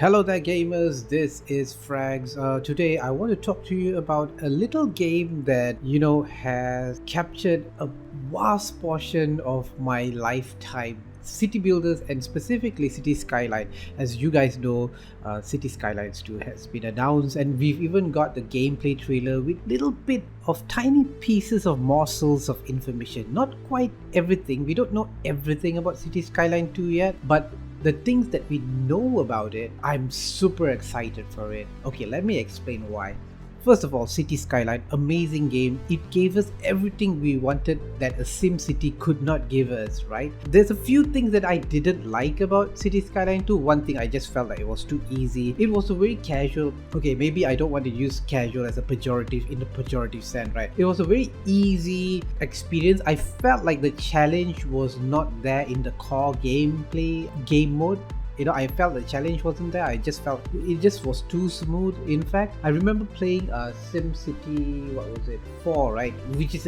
Hello there gamers, this is Frags. Today I want to talk to you about a little game that has captured a vast portion of my lifetime. City builders and specifically City Skyline. As you guys know, City Skylines 2 has been announced and we've even got the gameplay trailer with little bit of tiny pieces of morsels of information. Not quite everything, we don't know everything about City Skyline 2 yet, but the things that we know about it, I'm super excited for it. Okay, let me explain why. First of all, City Skyline, amazing game. It gave us everything we wanted that a Sim City could not give us, right? There's a few things that I didn't like about City Skyline 2. One thing, I just felt like it was too easy. It was a very casual, okay, maybe I don't want to use casual as a pejorative in the pejorative sense, right? It was a very easy experience. I felt like the challenge was not there in the core gameplay, game mode. I felt the challenge wasn't there. I just felt it just was too smooth. In fact, I remember playing SimCity, what was it, 4, right? Which is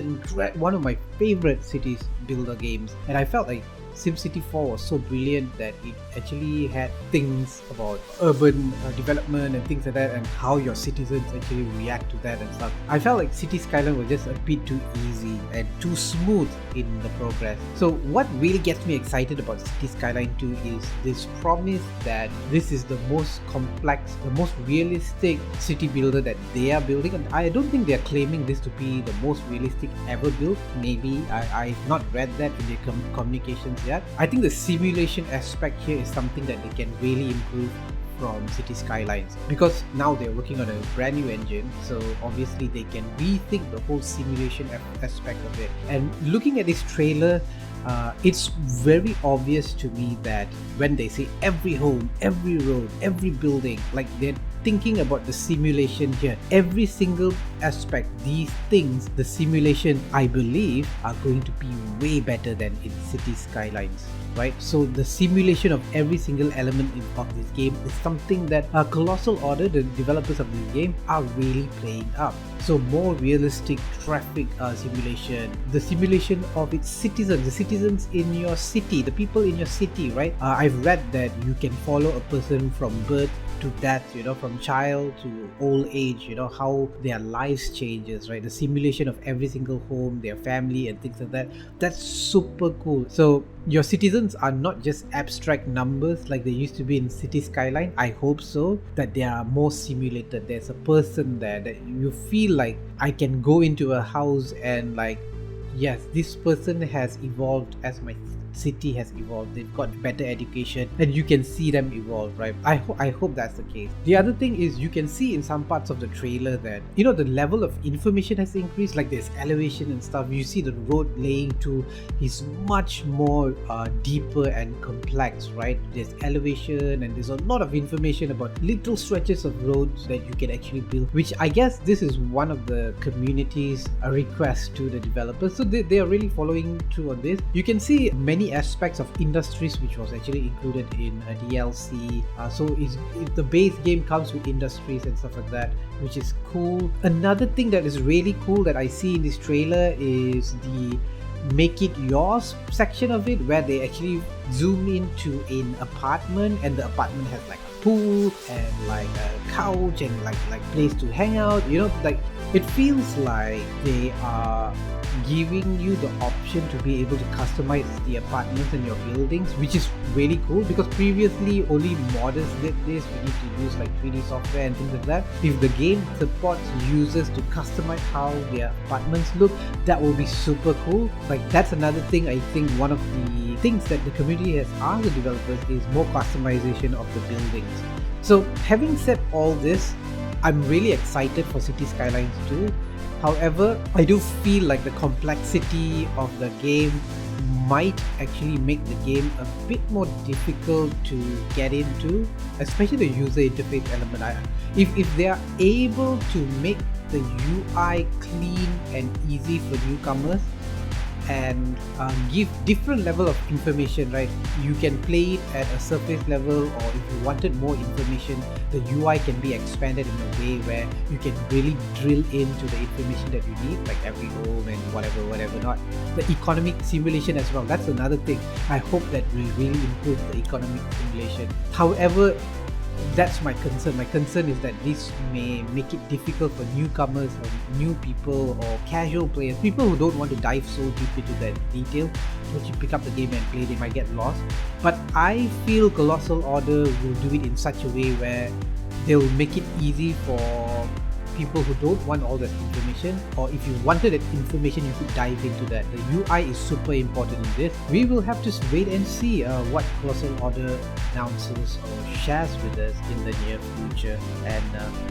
one of my favorite cities builder games. And I felt like SimCity 4 was so brilliant that it actually had things about urban development and things like that and how your citizens actually react to that and stuff. I felt like City Skyline was just a bit too easy and too smooth in the progress. So what really gets me excited about City Skyline 2 is this promise that this is the most complex, the most realistic city builder that they are building. And I don't think they're claiming this to be the most realistic ever built. Maybe I've not read that in their communications yet. I think the simulation aspect here is something that they can really improve from City Skylines, because now they're working on a brand new engine, so obviously they can rethink the whole simulation aspect of it. And looking at this trailer, it's very obvious to me that when they say every home, every road, every building, like they're thinking about the simulation here. Every single aspect, these things, the simulation, I believe, are going to be way better than in City Skylines, right? So the simulation of every single element of this game is something that Colossal Order, the developers of this game, are really playing up. So more realistic traffic simulation, the simulation of its citizens, the citizens in your city, the people in your city, right? I've read that you can follow a person from birth to death, from child to old age, how their lives changes, right? The simulation of every single home, their family and things like that. That's super cool. So your citizens are not just abstract numbers like they used to be in City Skyline. I hope so, that they are more simulated. There's a person there that you feel like I can go into a house and like, yes, this person has evolved as my city has evolved. They've got better education and you can see them evolve, right? I hope that's the case. The other thing is you can see in some parts of the trailer that the level of information has increased, like there's elevation and stuff. You see the road laying too is much more deeper and complex, right? There's elevation and there's a lot of information about little stretches of roads that you can actually build, which I guess this is one of the community's requests to the developers. So they are really following through on this. You can see many aspects of industries which was actually included in a DLC. So the base game comes with industries and stuff like that, which is cool. Another thing that is really cool that I see in this trailer is the make it yours section of it, where they actually zoom into an apartment and the apartment has like a pool and like a couch and like place to hang out. Like it feels like they are giving you the option to be able to customize the apartments and your buildings, which is really cool, because previously only modders did this. We need to use like 3D software and things like that. If the game supports users to customize how their apartments look, that will be super cool. Like that's another thing. I think one of the things that the community has asked the developers is more customization of the buildings. So having said all this, I'm really excited for City Skylines 2. However, I do feel like the complexity of the game might actually make the game a bit more difficult to get into, especially the user interface element. If they are able to make the UI clean and easy for newcomers, and give different level of information, right? You can play it at a surface level, or if you wanted more information, the UI can be expanded in a way where you can really drill into the information that you need, like every home and whatever not. The economic simulation as well, that's another thing. I hope that will really improve the economic simulation. However, That's my concern. My concern is that this may make it difficult for newcomers or new people or casual players, people who don't want to dive so deep into that detail. Once you pick up the game and play, they might get lost. But I feel Colossal Order will do it in such a way where they'll make it easy for people who don't want all that information, or if you wanted that information you could dive into that. The UI is super important in this. We will have to wait and see what Colossal Order announces or shares with us in the near future. And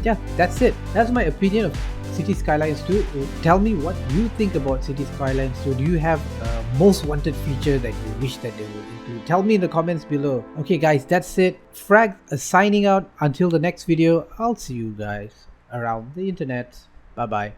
yeah, that's it. That's my opinion of Cities Skylines 2. Tell me what you think about Cities Skylines 2. Do you have a most wanted feature that you wish that they would include? Tell me in the comments below. Okay guys, that's it. Frag signing out. Until the next video, I'll see you guys around the internet. Bye bye.